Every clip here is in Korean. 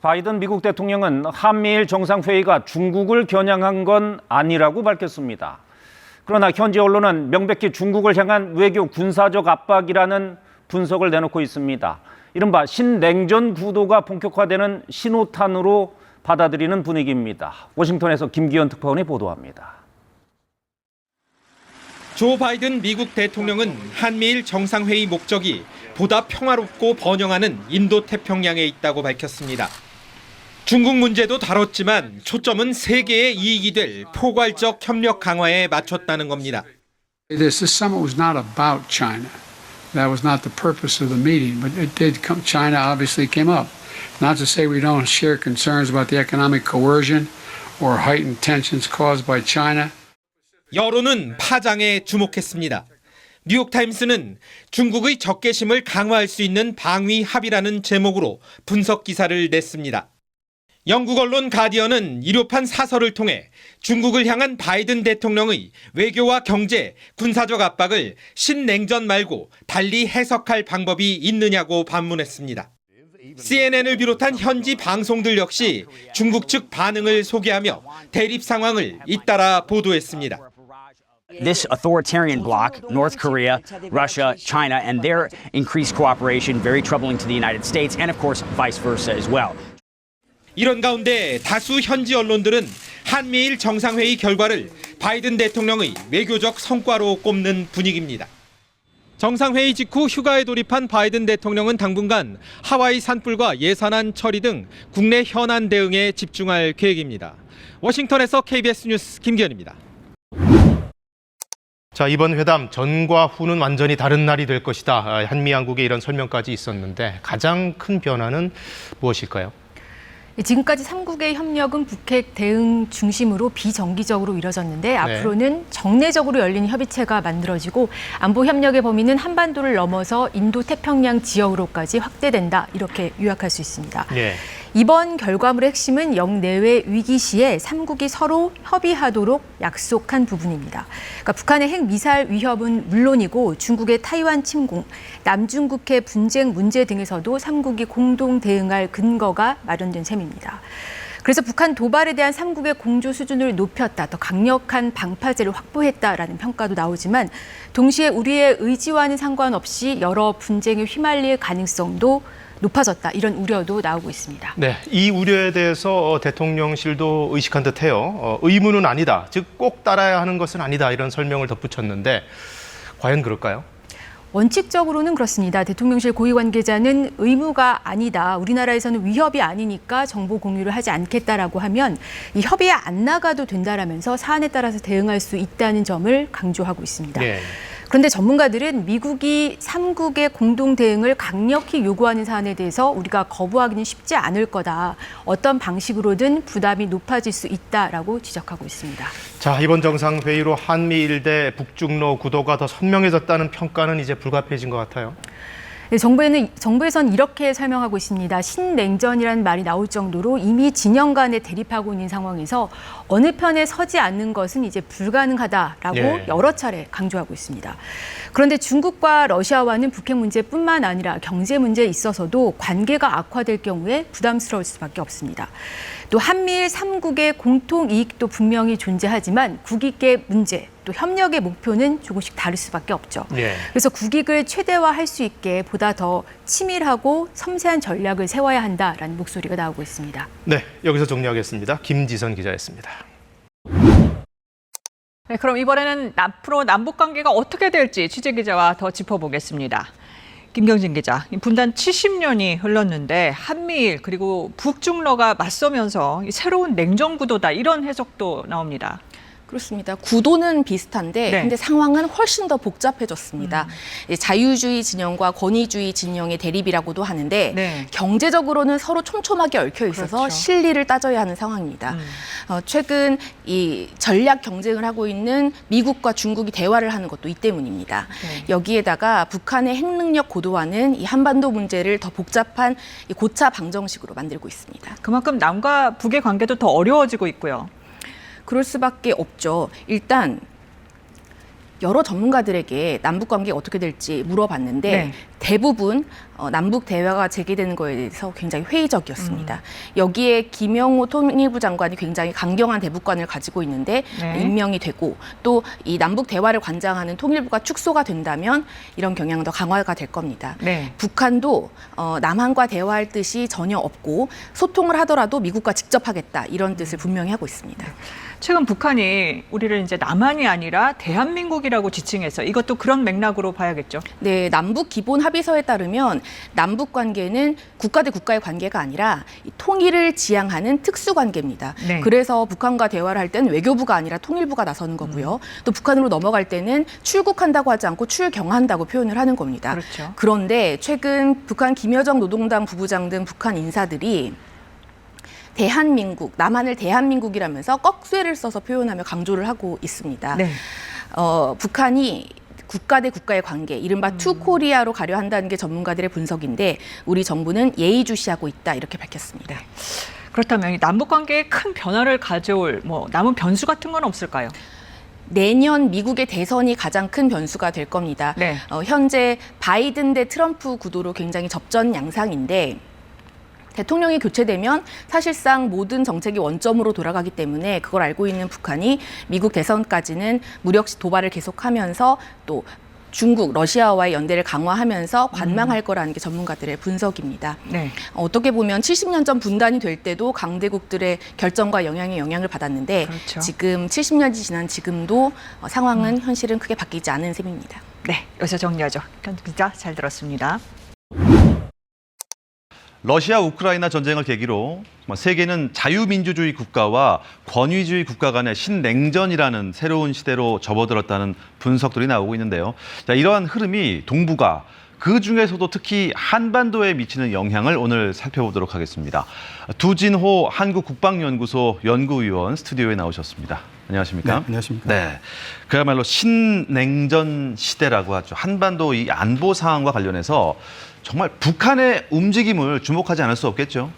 바이든 미국 대통령은 한미일 정상회의가 중국을 겨냥한 건 아니라고 밝혔습니다. 그러나 현지 언론은 명백히 중국을 향한 외교 군사적 압박이라는 분석을 내놓고 있습니다. 이른바 신냉전 구도가 본격화되는 신호탄으로 받아들이는 분위기입니다. 워싱턴에서 김기현 특파원이 보도합니다. 조 바이든 미국 대통령은 한미일 정상회의 목적이 보다 평화롭고 번영하는 인도태평양에 있다고 밝혔습니다. 중국 문제도 다뤘지만 초점은 세계의 이익이 될 포괄적 협력 강화에 맞췄다는 겁니다. This summit was not about China. That was not the purpose of the meeting, but it did come. China obviously came up. Not to say we don't share concerns about the economic coercion or heightened tensions caused by China. 여론은 파장에 주목했습니다. 뉴욕타임스는 중국의 적개심을 강화할 수 있는 방위 합의라는 제목으로 분석 기사를 냈습니다. 영국 언론 가디언은 일요판 사설을 통해 중국을 향한 바이든 대통령의 외교와 경제, 군사적 압박을 신냉전 말고 달리 해석할 방법이 있느냐고 반문했습니다. CNN을 비롯한 현지 방송들 역시 중국 측 반응을 소개하며 대립 상황을 잇따라 보도했습니다. This authoritarian bloc, North Korea, Russia, China, and their increased cooperation, very troubling to the United States, and of course, vice versa as well. 이런 가운데 다수 현지 언론들은 한미일 정상회의 결과를 바이든 대통령의 외교적 성과로 꼽는 분위기입니다. 정상회의 직후 휴가에 돌입한 바이든 대통령은 당분간 하와이 산불과 예산안 처리 등 국내 현안 대응에 집중할 계획입니다. 워싱턴에서 KBS 뉴스 김기현입니다. 자, 이번 회담 전과 후는 완전히 다른 날이 될 것이다. 한미 양국의 이런 설명까지 있었는데 가장 큰 변화는 무엇일까요? 지금까지 3국의 협력은 북핵 대응 중심으로 비정기적으로 이뤄졌는데 앞으로는 정례적으로 열린 협의체가 만들어지고 안보 협력의 범위는 한반도를 넘어서 인도태평양 지역으로까지 확대된다. 이렇게 요약할 수 있습니다. 네. 이번 결과물의 핵심은 영내외 위기 시에 3국이 서로 협의하도록 약속한 부분입니다. 그러니까 북한의 핵미사일 위협은 물론이고 중국의 타이완 침공, 남중국해 분쟁 문제 등에서도 3국이 공동 대응할 근거가 마련된 셈입니다. 그래서 북한 도발에 대한 3국의 공조 수준을 높였다, 더 강력한 방파제를 확보했다라는 평가도 나오지만 동시에 우리의 의지와는 상관없이 여러 분쟁에 휘말릴 가능성도 높아졌다. 이런 우려도 나오고 있습니다. 네, 이 우려에 대해서 대통령실도 의식한 듯해요. 의무는 아니다, 즉 꼭 따라야 하는 것은 아니다 이런 설명을 덧붙였는데 과연 그럴까요? 원칙적으로는 그렇습니다. 대통령실 고위 관계자는 의무가 아니다. 우리나라에서는 위협이 아니니까 정보 공유를 하지 않겠다라고 하면 이 협의에 안 나가도 된다라면서 사안에 따라서 대응할 수 있다는 점을 강조하고 있습니다. 네. 그런데 전문가들은 미국이 3국의 공동 대응을 강력히 요구하는 사안에 대해서 우리가 거부하기는 쉽지 않을 거다. 어떤 방식으로든 부담이 높아질 수 있다라고 지적하고 있습니다. 자, 이번 정상회의로 한미일대 북중로 구도가 더 선명해졌다는 평가는 이제 불가피해진 것 같아요. 네, 정부에선 이렇게 설명하고 있습니다. 신냉전이라는 말이 나올 정도로 이미 진영 간에 대립하고 있는 상황에서 어느 편에 서지 않는 것은 이제 불가능하다라고 여러 차례 강조하고 있습니다. 그런데 중국과 러시아와는 북핵 문제뿐만 아니라 경제 문제에 있어서도 관계가 악화될 경우에 부담스러울 수밖에 없습니다. 또 한미일 3국의 공통 이익도 분명히 존재하지만 국익의 문제, 또 협력의 목표는 조금씩 다를 수밖에 없죠. 그래서 국익을 최대화할 수 있게 보다 더 치밀하고 섬세한 전략을 세워야 한다라는 목소리가 나오고 있습니다. 네, 여기서 정리하겠습니다. 김지선 기자였습니다. 네, 그럼 이번에는 앞으로 남북 관계가 어떻게 될지 취재 기자와 더 짚어보겠습니다. 김경진 기자, 분단 70년이 흘렀는데 한미일 그리고 북중러가 맞서면서 새로운 냉전 구도다 이런 해석도 나옵니다. 그렇습니다. 구도는 비슷한데 근데 상황은 훨씬 더 복잡해졌습니다. 자유주의 진영과 권위주의 진영의 대립이라고도 하는데 경제적으로는 서로 촘촘하게 얽혀 있어서 실리를 따져야 하는 상황입니다. 최근 이 전략 경쟁을 하고 있는 미국과 중국이 대화를 하는 것도 이 때문입니다. 여기에다가 북한의 핵능력 고도화는 이 한반도 문제를 더 복잡한 이 고차 방정식으로 만들고 있습니다. 그만큼 남과 북의 관계도 더 어려워지고 있고요. 그럴 수밖에 없죠. 일단 여러 전문가들에게 남북 관계가 어떻게 될지 물어봤는데 대부분 남북 대화가 재개되는 거에 대해서 굉장히 회의적이었습니다. 여기에 김영호 통일부 장관이 굉장히 강경한 대북관을 가지고 있는데 네. 임명이 되고 또 이 남북 대화를 관장하는 통일부가 축소가 된다면 이런 경향도 강화가 될 겁니다. 네. 북한도 남한과 대화할 뜻이 전혀 없고 소통을 하더라도 미국과 직접 하겠다 이런 뜻을 분명히 하고 있습니다. 최근 북한이 우리를 이제 남한이 아니라 대한민국이라고 지칭해서 이것도 그런 맥락으로 봐야겠죠. 네, 남북 기본 합의서에 따르면 남북 관계는 국가 대 국가의 관계가 아니라 통일을 지향하는 특수 관계입니다. 네. 그래서 북한과 대화를 할 때는 외교부가 아니라 통일부가 나서는 거고요. 또 북한으로 넘어갈 때는 출국한다고 하지 않고 출경한다고 표현을 하는 겁니다. 그렇죠. 그런데 최근 북한 김여정 노동당 부부장 등 북한 인사들이 대한민국, 남한을 대한민국이라면서 꺽쇠를 써서 표현하며 강조를 하고 있습니다. 네. 북한이 국가 대 국가의 관계, 이른바 투 코리아로 가려 한다는 게 전문가들의 분석인데 우리 정부는 예의주시하고 있다 이렇게 밝혔습니다. 그렇다면 이 남북 관계에 큰 변화를 가져올 남은 변수 같은 건 없을까요? 내년 미국의 대선이 가장 큰 변수가 될 겁니다. 네. 현재 바이든 대 트럼프 구도로 굉장히 접전 양상인데 대통령이 교체되면 사실상 모든 정책이 원점으로 돌아가기 때문에 그걸 알고 있는 북한이 미국 대선까지는 무력 도발을 계속하면서 또 중국, 러시아와의 연대를 강화하면서 관망할 거라는 게 전문가들의 분석입니다. 네. 어떻게 보면 70년 전 분단이 될 때도 강대국들의 결정과 영향을 받았는데 그렇죠. 지금 70년이 지난 지금도 상황은 현실은 크게 바뀌지 않은 셈입니다. 네, 여기서 정리하죠. 김 기자 잘 들었습니다. 러시아 우크라이나 전쟁을 계기로 세계는 자유민주주의 국가와 권위주의 국가 간의 신냉전이라는 새로운 시대로 접어들었다는 분석들이 나오고 있는데요. 자, 이러한 흐름이 동북아, 그중에서도 특히 한반도에 미치는 영향을 오늘 살펴보도록 하겠습니다. 두진호 한국국방연구소 연구위원 스튜디오에 나오셨습니다. 안녕하십니까? 네, 안녕하십니까? 네, 그야말로 신냉전 시대라고 하죠. 한반도 이 안보 상황과 관련해서 정말 북한의 움직임을 주목하지 않을 수 없겠죠.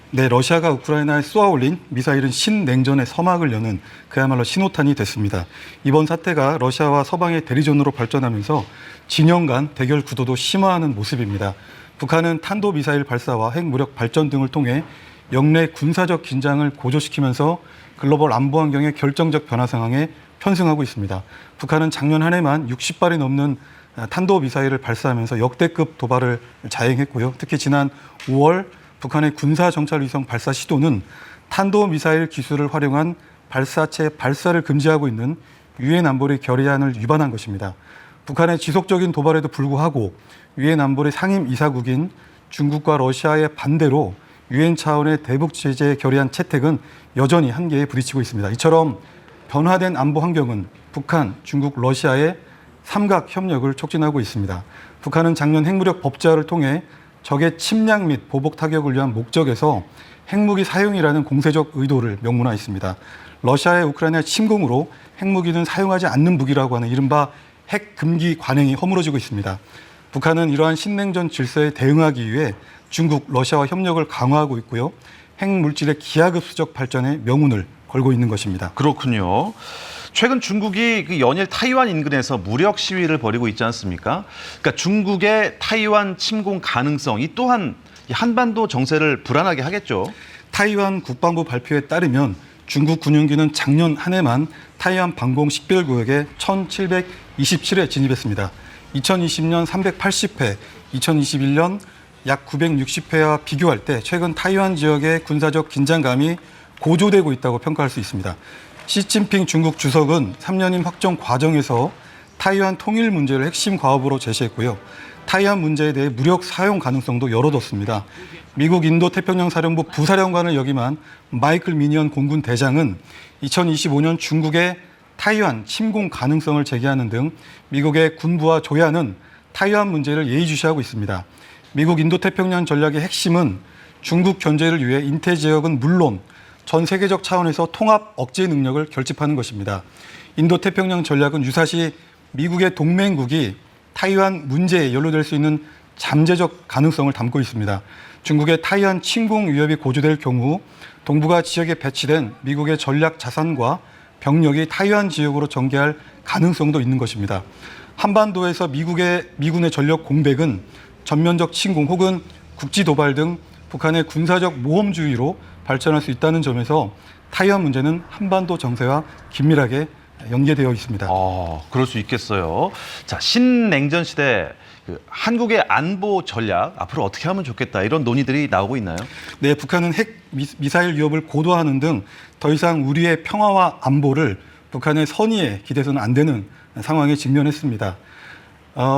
네, 러시아가 우크라이나에 쏘아올린 미사일은 신냉전의 서막을 여는 그야말로 신호탄이 됐습니다. 이번 사태가 러시아와 서방의 대리전으로 발전하면서 진영 간 대결 구도도 심화하는 모습입니다. 북한은 탄도미사일 발사와 핵무력 발전 등을 통해 영내 군사적 긴장을 고조시키면서 글로벌 안보 환경의 결정적 변화 상황에 편승하고 있습니다. 북한은 작년 한 해만 60발이 넘는 탄도미사일을 발사하면서 역대급 도발을 자행했고요. 특히 지난 5월 북한의 군사정찰위성 발사 시도는 탄도미사일 기술을 활용한 발사체 발사를 금지하고 있는 유엔 안보리 결의안을 위반한 것입니다. 북한의 지속적인 도발에도 불구하고 유엔 안보리 상임 이사국인 중국과 러시아의 반대로 유엔 차원의 대북 제재 결의안 채택은 여전히 한계에 부딪히고 있습니다. 이처럼 변화된 안보 환경은 북한, 중국, 러시아의 삼각 협력을 촉진하고 있습니다. 북한은 작년 핵무력 법제화를 통해 적의 침략 및 보복 타격을 위한 목적에서 핵무기 사용이라는 공세적 의도를 명문화했습니다. 러시아의 우크라이나 침공으로 핵무기는 사용하지 않는 무기라고 하는 이른바 핵 금기 관행이 허물어지고 있습니다. 북한은 이러한 신냉전 질서에 대응하기 위해 중국, 러시아와 협력을 강화하고 있고요. 핵물질의 기하급수적 발전에 명운을 걸고 있는 것입니다. 그렇군요. 최근 중국이 그 연일 타이완 인근에서 무력 시위를 벌이고 있지 않습니까? 그러니까 중국의 타이완 침공 가능성, 이 또한 한반도 정세를 불안하게 하겠죠. 타이완 국방부 발표에 따르면 중국 군용기는 작년 한 해만 타이완 방공 식별구역에 1727회 진입했습니다. 2020년 380회, 2021년 약 960회와 비교할 때 최근 타이완 지역의 군사적 긴장감이 고조되고 있다고 평가할 수 있습니다. 시진핑 중국 주석은 3년임 확정 과정에서 타이완 통일 문제를 핵심 과업으로 제시했고요. 타이완 문제에 대해 무력 사용 가능성도 열어뒀습니다. 미국 인도태평양 사령부 부사령관을 역임한 마이클 미니언 공군 대장은 2025년 중국의 타이완 침공 가능성을 제기하는 등 미국의 군부와 조야는 타이완 문제를 예의주시하고 있습니다. 미국 인도태평양 전략의 핵심은 중국 견제를 위해 인태 지역은 물론 전 세계적 차원에서 통합 억제 능력을 결집하는 것입니다. 인도태평양 전략은 유사시 미국의 동맹국이 타이완 문제에 연루될 수 있는 잠재적 가능성을 담고 있습니다. 중국의 타이완 침공 위협이 고조될 경우 동북아 지역에 배치된 미국의 전략 자산과 병력이 타이완 지역으로 전개할 가능성도 있는 것입니다. 한반도에서 미군의 전력 공백은 전면적 침공 혹은 국지 도발 등 북한의 군사적 모험주의로 발전할 수 있다는 점에서 타이완 문제는 한반도 정세와 긴밀하게 연계되어 있습니다. 그럴 수 있겠어요. 자, 신냉전 시대 한국의 안보 전략 앞으로 어떻게 하면 좋겠다 이런 논의들이 나오고 있나요? 네, 북한은 핵 미사일 위협을 고도화하는 등 더 이상 우리의 평화와 안보를 북한의 선의에 기대서는 안 되는 상황에 직면했습니다.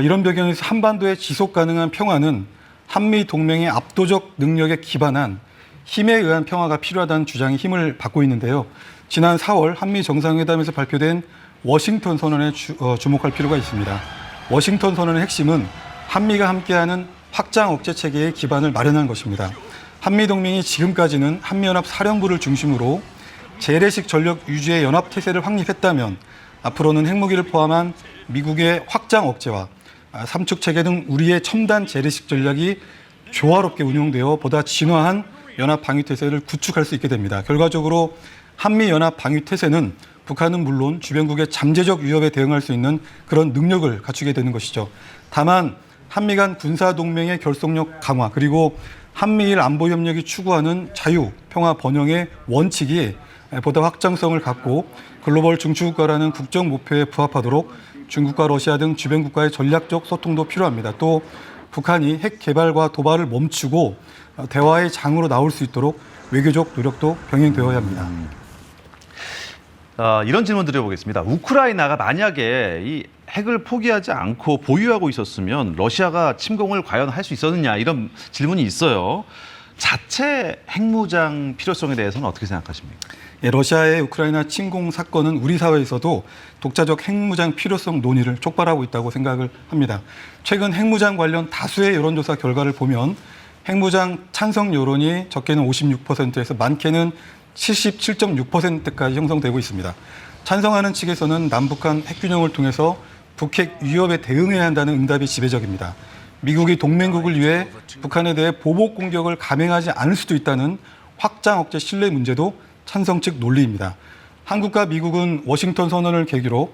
이런 배경에서 한반도의 지속 가능한 평화는 한미 동맹의 압도적 능력에 기반한 힘에 의한 평화가 필요하다는 주장이 힘을 받고 있는데요. 지난 4월 한미 정상회담에서 발표된 워싱턴 선언에 주목할 필요가 있습니다. 워싱턴 선언의 핵심은 한미가 함께하는 확장 억제 체계의 기반을 마련한 것입니다. 한미 동맹이 지금까지는 한미연합 사령부를 중심으로 재래식 전력 유지의 연합 태세를 확립했다면 앞으로는 핵무기를 포함한 미국의 확장 억제와 삼축 체계 등 우리의 첨단 재래식 전략이 조화롭게 운용되어 보다 진화한 연합 방위 태세를 구축할 수 있게 됩니다. 결과적으로 한미 연합 방위 태세는 북한은 물론 주변국의 잠재적 위협에 대응할 수 있는 그런 능력을 갖추게 되는 것이죠. 다만 한미 간 군사 동맹의 결속력 강화 그리고 한미일 안보 협력이 추구하는 자유, 평화, 번영의 원칙이 보다 확장성을 갖고 글로벌 중추국가라는 국정 목표에 부합하도록 중국과 러시아 등 주변 국가의 전략적 소통도 필요합니다. 또 북한이 핵 개발과 도발을 멈추고 대화의 장으로 나올 수 있도록 외교적 노력도 병행되어야 합니다. 이런 질문 드려보겠습니다. 우크라이나가 만약에 이 핵을 포기하지 않고 보유하고 있었으면 러시아가 침공을 과연 할 수 있었느냐 이런 질문이 있어요. 자체 핵무장 필요성에 대해서는 어떻게 생각하십니까? 예, 러시아의 우크라이나 침공 사건은 우리 사회에서도 독자적 핵무장 필요성 논의를 촉발하고 있다고 생각을 합니다. 최근 핵무장 관련 다수의 여론조사 결과를 보면 핵무장 찬성 여론이 적게는 56%에서 많게는 77.6%까지 형성되고 있습니다. 찬성하는 측에서는 남북한 핵균형을 통해서 북핵 위협에 대응해야 한다는 응답이 지배적입니다. 미국이 동맹국을 위해 북한에 대해 보복 공격을 감행하지 않을 수도 있다는 확장 억제 신뢰 문제도 찬성 측 논리입니다. 한국과 미국은 워싱턴 선언을 계기로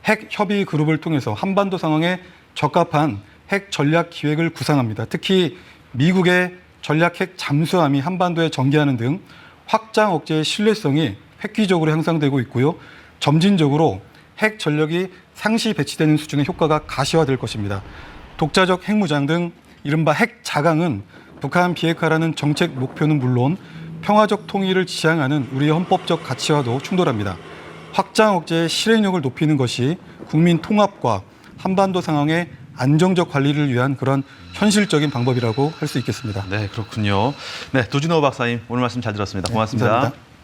핵 협의 그룹을 통해서 한반도 상황에 적합한 핵 전략 기획을 구상합니다. 특히 미국의 전략 핵 잠수함이 한반도에 전개하는 등 확장 억제의 신뢰성이 획기적으로 향상되고 있고요. 점진적으로 핵 전력이 상시 배치되는 수준의 효과가 가시화될 것입니다. 독자적 핵무장 등 이른바 핵 자강은 북한 비핵화라는 정책 목표는 물론 평화적 통일을 지향하는 우리의 헌법적 가치와도 충돌합니다. 확장 억제의 실행력을 높이는 것이 국민 통합과 한반도 상황의 안정적 관리를 위한 그런 현실적인 방법이라고 할 수 있겠습니다. 네, 그렇군요. 네, 도진호 박사님 오늘 말씀 잘 들었습니다. 고맙습니다. 감사합니다.